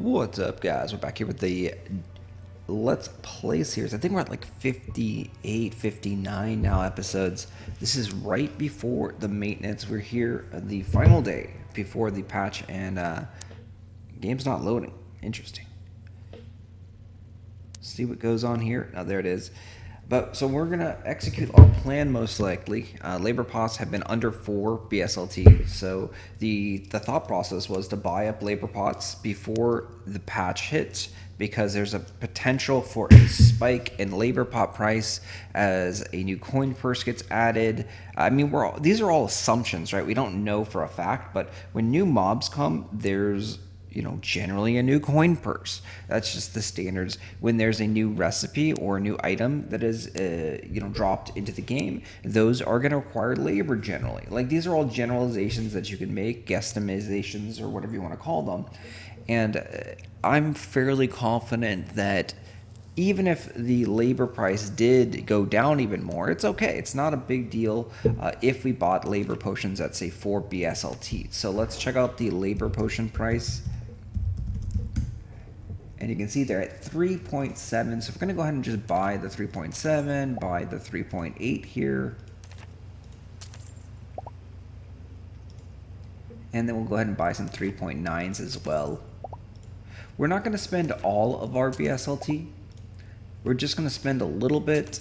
What's up, guys? We're back here with the Let's Play series. I think we're at like 58, 59 now episodes. This is right before the maintenance. We're here the final day before the patch, and game's not loading. Interesting. See what goes on here. Now there it is. But so we're gonna execute our plan most likely. Labor pots have been under 4 BSLT, so the thought process was to buy up labor pots before the patch hits, because there's a potential for a spike in labor pot price as a new coin purse gets added. I mean, these are all assumptions, right? We don't know for a fact, but when new mobs come, there's generally a new coin purse. That's just the standards. When there's a new recipe or a new item that is, dropped into the game, those are going to require labor generally. Like, these are all generalizations that you can make, guesstimations, or whatever you want to call them. And I'm fairly confident that even if the labor price did go down even more, it's okay. It's not a big deal if we bought labor potions at, say, 4 BSLT. So let's check out the labor potion price. And you can see they're at 3.7. So we're going to go ahead and just buy the 3.7, buy the 3.8 here. And then we'll go ahead and buy some 3.9s as well. We're not going to spend all of our BSLT. We're just going to spend a little bit,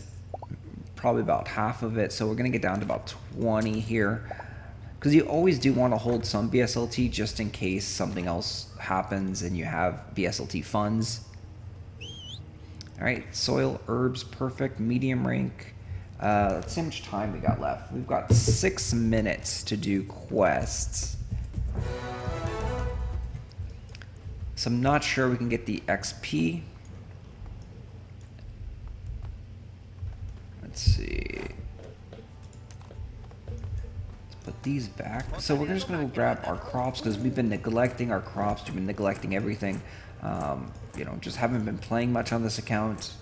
probably about half of it. So we're going to get down to about 20 here, because you always do want to hold some BSLT just in case something else happens and you have BSLT funds. All right, soil, herbs, perfect, medium rank. Let's see how much time we got left. We've got 6 minutes to do quests. So I'm not sure we can get the XP. Let's see. Let's put these back. So we're just going to grab our crops, because we've been neglecting our crops. We've been neglecting everything. Just haven't been playing much on this account.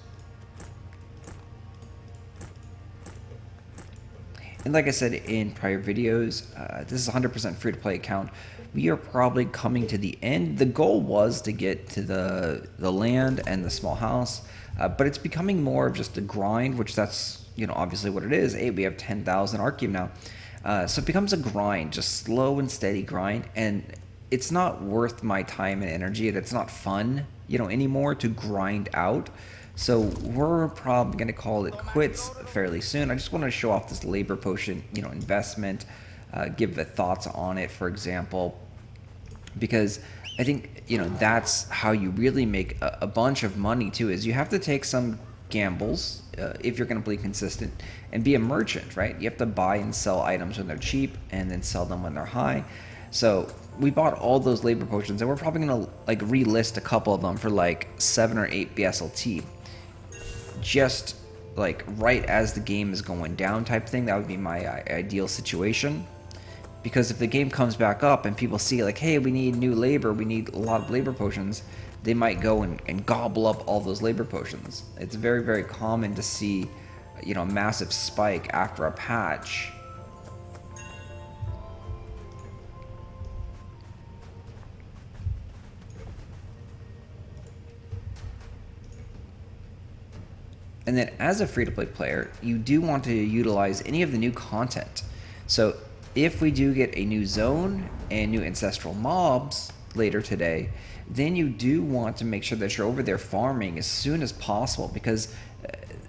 And like I said in prior videos, this is a 100% free-to-play account. We are probably coming to the end. The goal was to get to the land and the small house, but it's becoming more of just a grind, which that's, obviously what it is. Hey, we have 10,000 Archeworld now. So it becomes a grind, just slow and steady grind, and it's not worth my time and energy, and it's not fun, anymore to grind out. So we're probably going to call it quits fairly soon. I just want to show off this labor potion, investment, give the thoughts on it, for example, because I think, that's how you really make a bunch of money too, is you have to take some gambles if you're going to be consistent and be a merchant, right? You have to buy and sell items when they're cheap and then sell them when they're high. So we bought all those labor potions, and we're probably going to relist a couple of them for 7 or 8 BSLT. Just right as the game is going down type thing. That would be my ideal situation, because if the game comes back up and people see hey, we need new labor, we need a lot of labor potions, they might go and gobble up all those labor potions. It's very, very common to see a massive spike after a patch. And then as a free-to-play player, you do want to utilize any of the new content. So if we do get a new zone and new ancestral mobs later today, then you do want to make sure that you're over there farming as soon as possible, because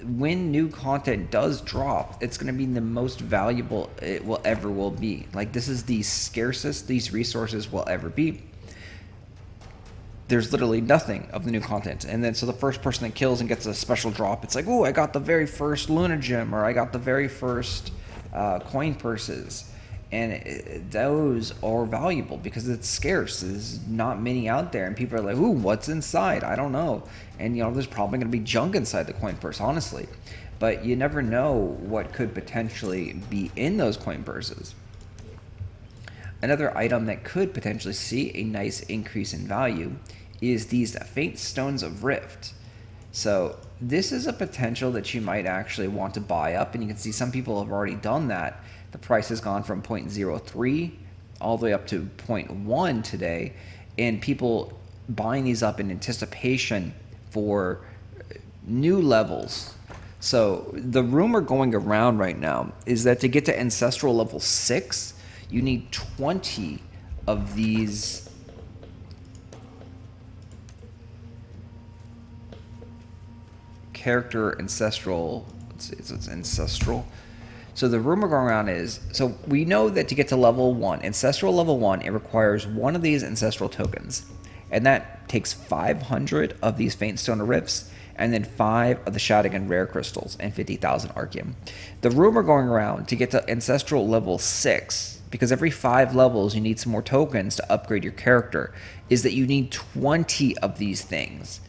when new content does drop, it's going to be the most valuable it will be. This is the scarcest these resources will ever be. There's literally nothing of the new content, and then so the first person that kills and gets a special drop, it's oh, I got the very first Luna gem, or I got the very first coin purses, and those are valuable because it's scarce. There's not many out there, and people are ooh, what's inside? I don't know. And there's probably going to be junk inside the coin purse, honestly, but you never know what could potentially be in those coin purses. Another item that could potentially see a nice increase in value is these faint stones of rift. So this is a potential that you might actually want to buy up, and you can see some people have already done that. The price has gone from 0.03 all the way up to 0.1 today, and people buying these up in anticipation for new levels. So the rumor going around right now is that to get to ancestral level 6, you need 20 of these character ancestral. It's ancestral. So the rumor going around is, so we know that to get to level 1, ancestral level 1, it requires one of these ancestral tokens. And that takes 500 of these Faint Stone Rifts, and then 5 of the Shadigan Rare Crystals, and 50,000 Archeum. The rumor going around to get to ancestral level 6, because every 5 levels you need some more tokens to upgrade your character, is that you need 20 of these things.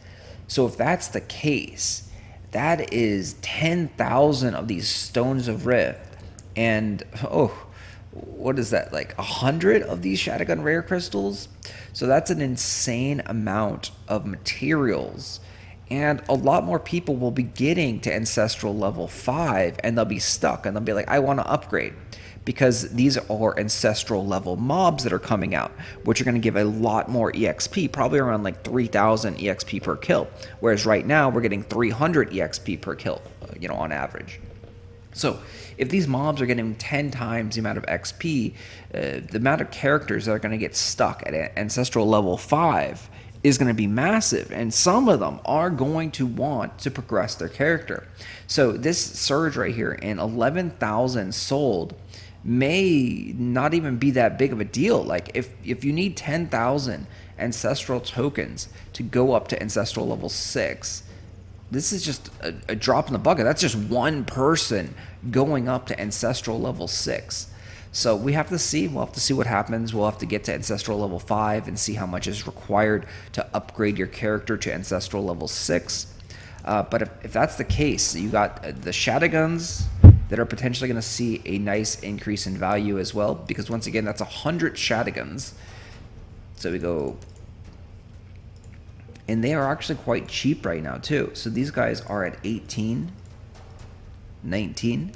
So if that's the case, that is 10,000 of these Stones of Rift, and what is that, like 100 of these Shadigan Rare Crystals? So that's an insane amount of materials, and a lot more people will be getting to ancestral level 5, and they'll be stuck, and they'll be like, I want to upgrade, because these are ancestral level mobs that are coming out, which are going to give a lot more EXP, probably around like 3,000 EXP per kill, whereas right now we're getting 300 EXP per kill, on average. So if these mobs are getting 10 times the amount of XP, the amount of characters that are going to get stuck at ancestral level 5 is going to be massive, and some of them are going to want to progress their character. So this surge right here in 11,000 sold may not even be that big of a deal. Like if you need 10,000 ancestral tokens to go up to ancestral level 6, this is just a drop in the bucket. That's just one person going up to ancestral level 6. So we have to see. We'll have to see what happens. We'll have to get to ancestral level 5 and see how much is required to upgrade your character to ancestral level 6. But if that's the case, you got the Shadiguns that are potentially going to see a nice increase in value as well, because once again, that's 100 Shadiguns. So we go, and they are actually quite cheap right now too. So these guys are at 18, 19,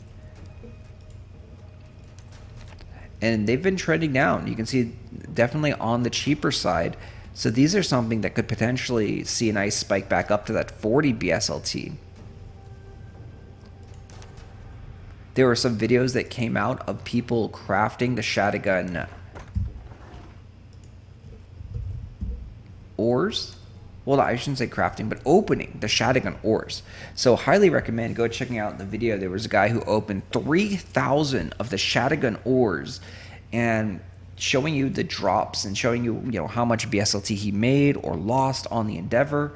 and they've been trending down. You can see definitely on the cheaper side. So these are something that could potentially see a nice spike back up to that 40 BSLT. There were some videos that came out of people crafting the Shadigan ores. Well, I shouldn't say crafting, but opening the Shadigan ores. So highly recommend go checking out the video. There was a guy who opened 3,000 of the Shadigan ores and showing you the drops and showing you, how much BSLT he made or lost on the Endeavor.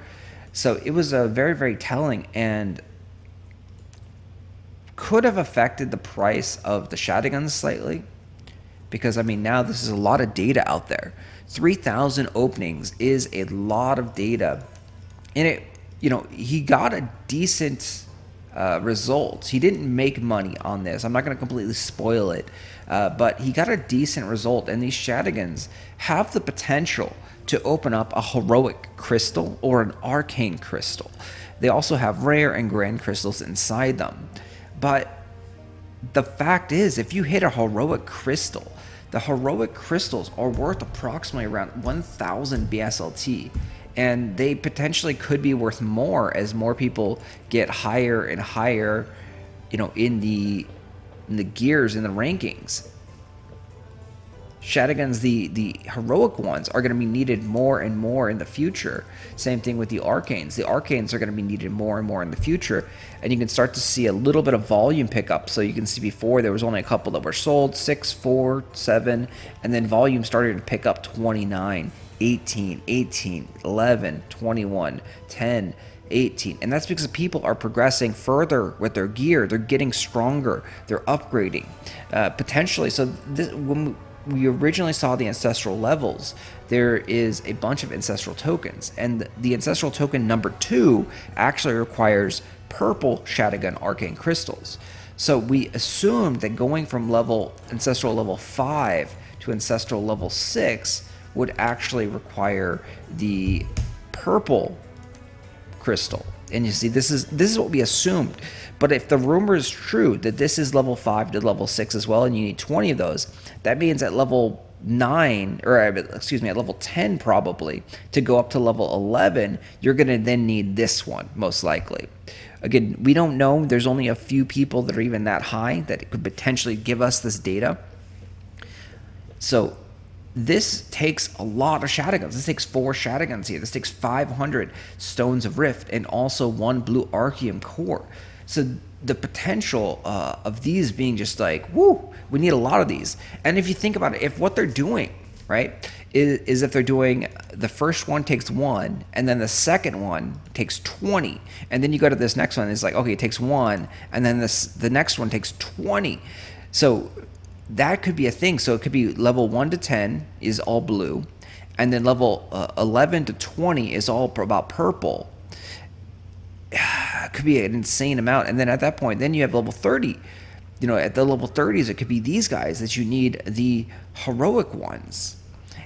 So it was a very, very telling, and could have affected the price of the Shadigans slightly, because now this is a lot of data out there. 3,000 openings is a lot of data, and he got a decent result. He didn't make money on this. I'm not going to completely spoil it, but he got a decent result, and these Shadigans have the potential to open up a heroic crystal or an arcane crystal. They also have rare and grand crystals inside them. But the fact is, if you hit a heroic crystal, the heroic crystals are worth approximately around 1,000 BSLT, and they potentially could be worth more as more people get higher and higher, in the gears, in the rankings. Shadigans, the heroic ones, are going to be needed more and more in the future. Same thing with the arcanes. The arcanes are going to be needed more and more in the future, and you can start to see a little bit of volume pickup. So you can see before there was only a couple that were sold, 6, 4, 7, and then volume started to pick up 29, 18, 18, 11, 21, 10, 18. And that's because people are progressing further with their gear. They're getting stronger. They're upgrading, potentially. So when we originally saw the ancestral levels, there is a bunch of ancestral tokens, and the ancestral token number 2 actually requires purple Shadigan arcane crystals. So we assumed that going from ancestral level 5 to ancestral level 6 would actually require the purple crystal. And you see, this is what we assumed. But if the rumor is true that this is level 5 to level 6 as well, and you need 20 of those, that means at level 9, or excuse me, at level 10 probably, to go up to level 11, you're going to then need this one, most likely. Again, we don't know. There's only a few people that are even that high that could potentially give us this data. So this takes a lot of Shadowguns. This takes 4 Shadowguns here. This takes 500 Stones of Rift and also 1 Blue Archeum core. So the potential of these being just like, woo, we need a lot of these. And if you think about it, if what they're doing, right, is if they're doing the first one takes 1, and then the second one takes 20, and then you go to this next one, it's like, okay, it takes 1, and then the next one takes 20. So that could be a thing. So it could be level 1 to 10 is all blue, and then level 11 to 20 is all about purple. Could be an insane amount. And then at that point, then you have level 30. You know, at the level 30s, it could be these guys that you need the heroic ones.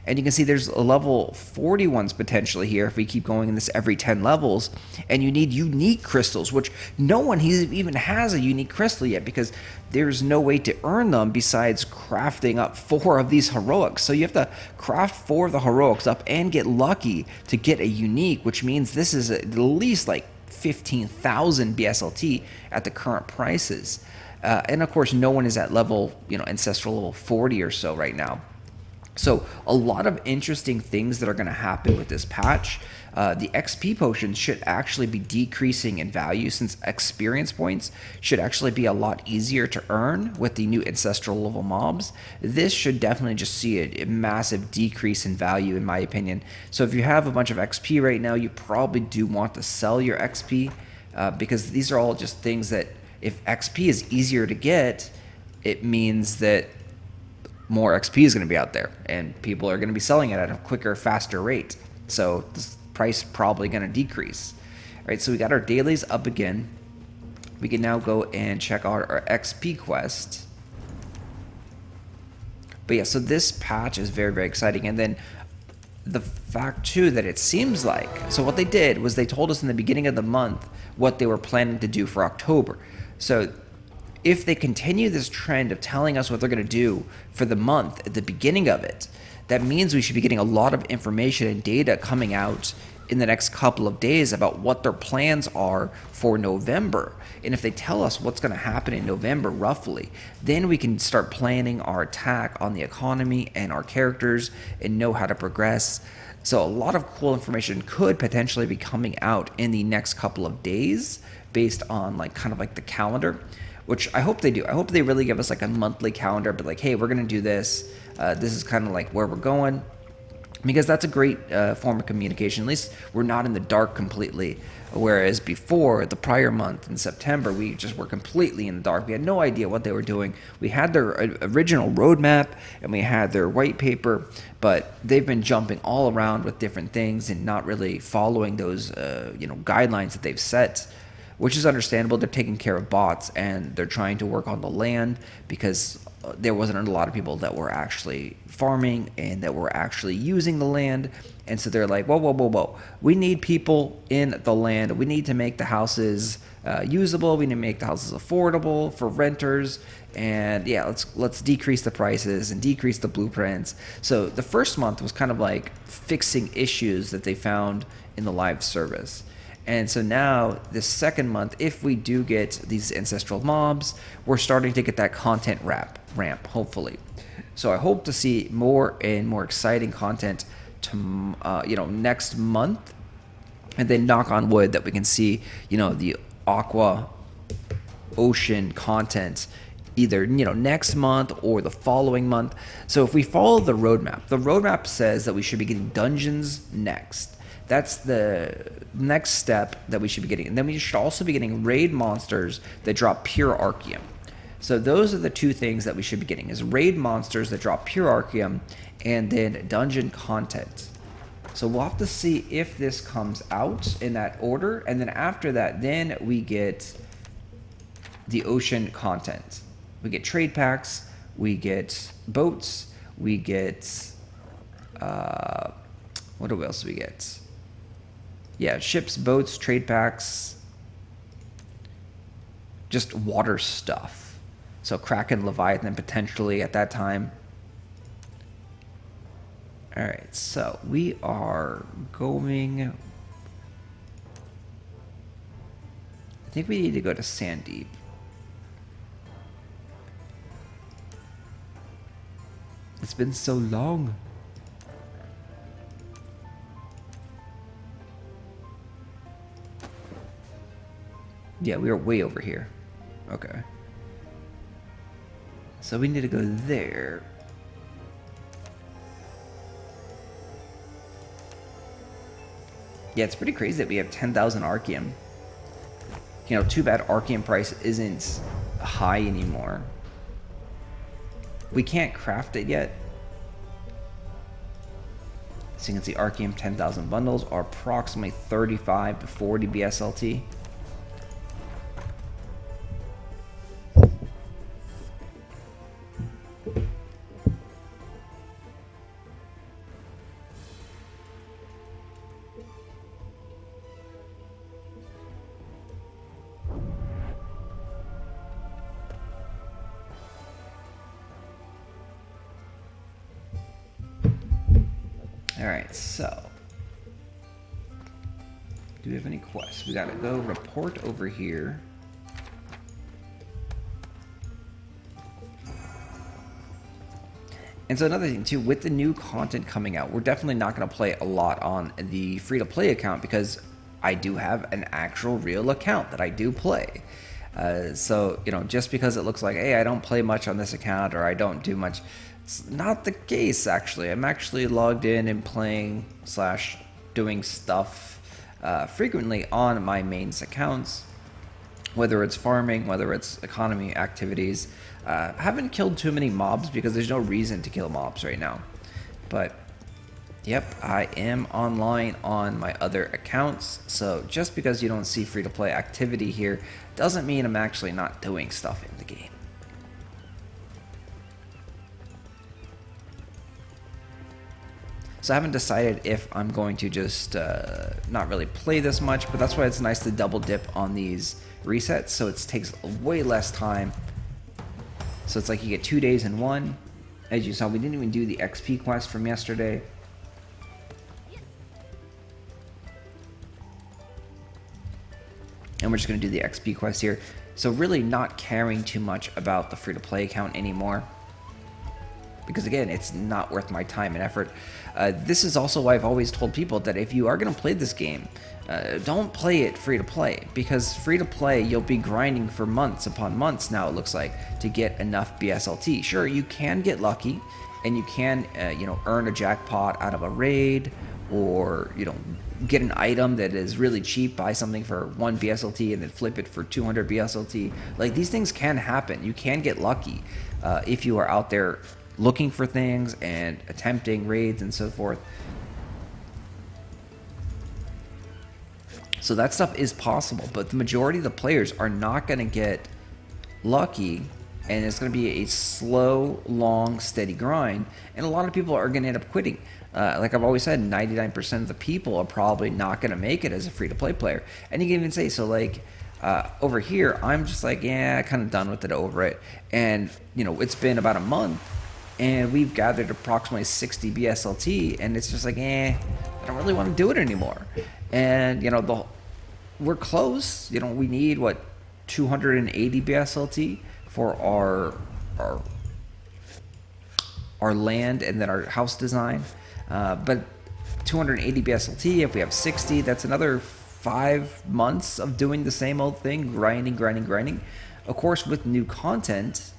And you can see there's a level 40 ones potentially here if we keep going in this every 10 levels. And you need unique crystals, which no one even has a unique crystal yet, because there's no way to earn them besides crafting up 4 of these heroics. So you have to craft 4 of the heroics up and get lucky to get a unique, which means this is at least like 15,000 BSLT at the current prices. And of course, no one is at level, ancestral level 40 or so right now. So a lot of interesting things that are going to happen with this patch. The XP potions should actually be decreasing in value, since experience points should actually be a lot easier to earn with the new ancestral level mobs. This should definitely just see a massive decrease in value, in my opinion. So if you have a bunch of XP right now, you probably do want to sell your XP, because these are all just things that if XP is easier to get, it means that more XP is going to be out there, and people are going to be selling it at a quicker, faster rate. So this price probably going to decrease. All right, so we got our dailies up again. We can now go and check out our XP quest. But yeah, so this patch is very, very exciting. And then the fact too that it seems like, so what they did was they told us in the beginning of the month what they were planning to do for October. So if they continue this trend of telling us what they're going to do for the month at the beginning of it, that means we should be getting a lot of information and data coming out in the next couple of days about what their plans are for November. And if they tell us what's going to happen in November roughly, then we can start planning our attack on the economy and our characters and know how to progress. So a lot of cool information could potentially be coming out in the next couple of days based on kind of the calendar, which I hope they do. I hope they really give us a monthly calendar, but hey, we're going to do this. This is kind of where we're going, because that's a great form of communication. At least we're not in the dark completely. Whereas before, the prior month in September, we just were completely in the dark. We had no idea what they were doing. We had their original roadmap and we had their white paper, but they've been jumping all around with different things and not really following those guidelines that they've set, which is understandable. They're taking care of bots and they're trying to work on the land, because there wasn't a lot of people that were actually farming and that were actually using the land. And so they're like, whoa. We need people in the land. We need to make the houses usable. We need to make the houses affordable for renters. And yeah, let's decrease the prices and decrease the blueprints. So the first month was kind of fixing issues that they found in the live service. And so now, the second month, if we do get these ancestral mobs, we're starting to get that content ramp, hopefully. So I hope to see more and more exciting content next month, and then knock on wood that we can see the aqua ocean content either next month or the following month. So if we follow the roadmap says that we should be getting dungeons next. That's the next step that we should be getting. And then we should also be getting raid monsters that drop pure Archeum. So those are the two things that we should be getting, is raid monsters that drop pure Archeum and then dungeon content. So we'll have to see if this comes out in that order. And then after that, then we get the ocean content. We get trade packs, we get boats, we get, what else do we get? Yeah, ships, boats, trade packs, just water stuff. So Kraken, Leviathan potentially at that time. Alright, so we are going... I think we need to go to Sandeep. It's been so long. Yeah, we are way over here. Okay. So we need to go there. Yeah, it's pretty crazy that we have 10,000 Archeum. You know, too bad Archeum price isn't high anymore. We can't craft it yet. So you can see Archeum 10,000 bundles are approximately 35 to 40 BSLT. Alright, so do we have any quests? We gotta go report over here. And so another thing too, with the new content coming out, we're definitely not going to play a lot on the free-to-play account because I do have an actual real account that I do play. So, you know, just because it looks like, hey, I don't play much on this account or I don't do much, it's not the case, actually. I'm actually logged in and playing / doing stuff frequently on my mains accounts, whether it's farming, whether it's economy activities. Haven't killed too many mobs because there's no reason to kill mobs right now. But, yep, I am online on my other accounts. So just because you don't see free-to-play activity here doesn't mean I'm actually not doing stuff in the game. So I haven't decided if I'm going to just not really play this much, but that's why it's nice to double dip on these resets, so it takes way less time. So it's like you get 2 days in one. As you saw, we didn't even do the XP quest from yesterday. And we're just going to do the XP quest here. So really not caring too much about the free-to-play account anymore. Because again, it's not worth my time and effort. This is also why I've always told people that if you are going to play this game, don't play it free to play, because free to play you'll be grinding for months upon months now, it looks like, to get enough BSLT. Sure, you can get lucky and you can you know, earn a jackpot out of a raid, or you know, get an item that is really cheap, buy something for 1 BSLT and then flip it for 200 BSLT. Like, these things can happen. You can get lucky if you are out there looking for things and attempting raids and so forth. So that stuff is possible, but the majority of the players are not going to get lucky, and it's going to be a slow, long, steady grind, and a lot of people are going to end up quitting. Like I've always said, 99% of the people are probably not going to make it as a free-to-play player. And you can even say, so like, over here, I'm just like, yeah, kind of done with it, over it. And, you know, it's been about a month, and we've gathered approximately 60 BSLT, and it's just like, I don't really want to do it anymore. And, you know, we're close. You know, we need, what, 280 BSLT for our land and then our house design. But 280 BSLT, if we have 60, that's another 5 months of doing the same old thing, grinding. Of course, with new content,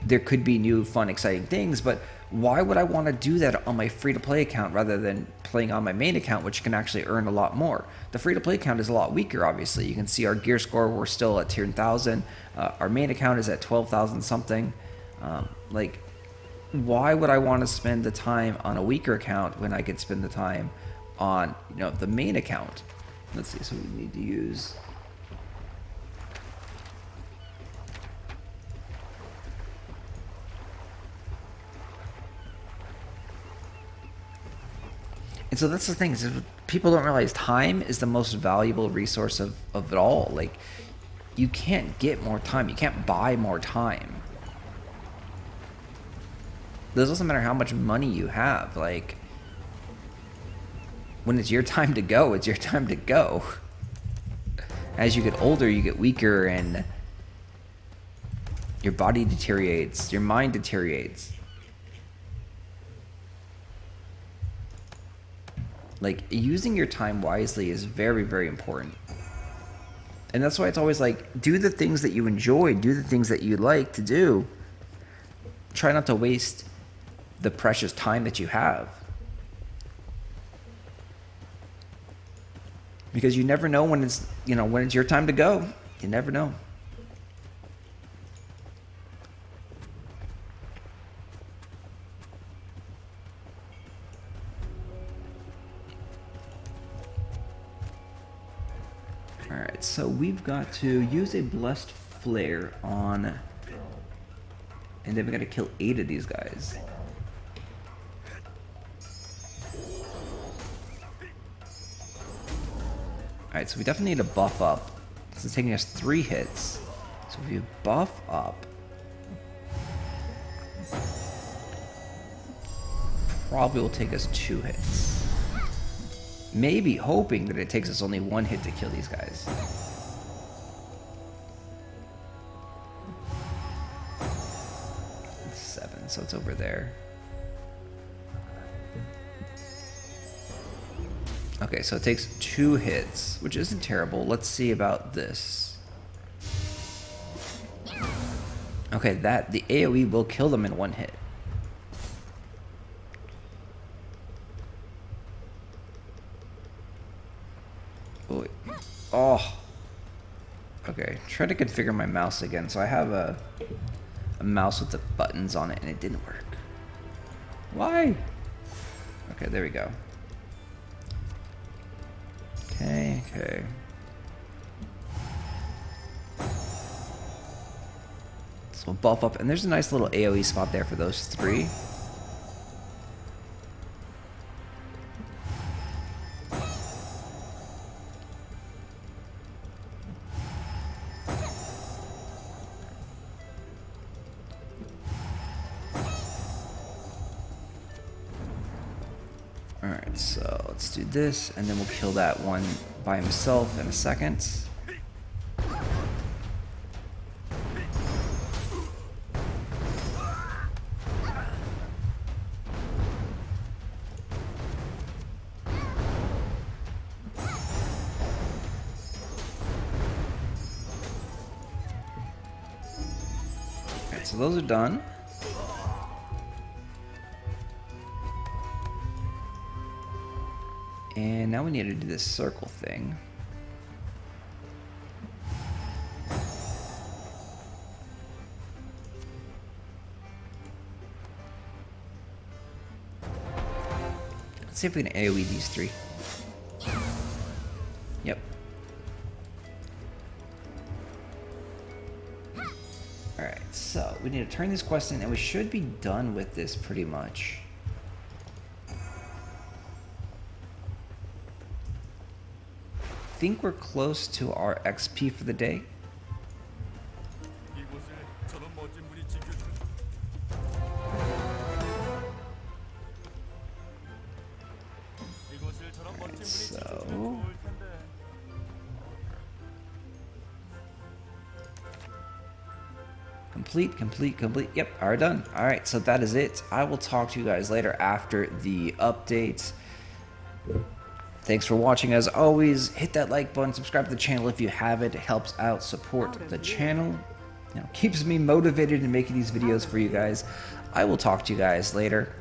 there could be new, fun, exciting things, but why would I want to do that on my free-to-play account rather than playing on my main account, which can actually earn a lot more? The free-to-play account is a lot weaker, obviously. You can see our gear score, we're still at 10,000. Our main account is at 12,000 something. Like, why would I want to spend the time on a weaker account when I could spend the time on, you know, the main account? Let's see, so we need to use... And so that's the thing, is people don't realize time is the most valuable resource of it all. Like, you can't get more time. You can't buy more time. This doesn't matter how much money you have. Like, when it's your time to go, it's your time to go. As you get older, you get weaker, and your body deteriorates, your mind deteriorates. Like, using your time wisely is very, very important. And that's why it's always like, do the things that you enjoy, do the things that you like to do. Try not to waste the precious time that you have. Because you never know when it's, when it's your time to go. You never know. Alright, so we've got to use a blessed flare on, and then we got to kill 8 of these guys. Alright, so we definitely need to buff up. This is taking us 3 hits. So if you buff up, probably will take us 2 hits. Maybe hoping that it takes us only 1 hit to kill these guys. It's 7, so it's over there. Okay, so it takes 2 hits, which isn't terrible. Let's see about this. Okay, the AoE will kill them in 1 hit. Oh. Okay, try to configure my mouse again. So I have a mouse with the buttons on it, and it didn't work. Why? Okay, there we go. Okay. So we'll buff up, and there's a nice little AoE spot there for those 3. Alright, so let's do this, and then we'll kill that one by himself in a second. Alright, so those are done. And now we need to do this circle thing. Let's see if we can AoE these 3. Yep. Alright, so we need to turn this quest in, and we should be done with this pretty much. I think we're close to our XP for the day. Right, so complete. Yep, are done. All right, so that is it. I will talk to you guys later after the update. Thanks for watching. As always, hit that like button, subscribe to the channel if you haven't. It helps out support the channel. Keeps me motivated in making these videos for you guys. I will talk to you guys later.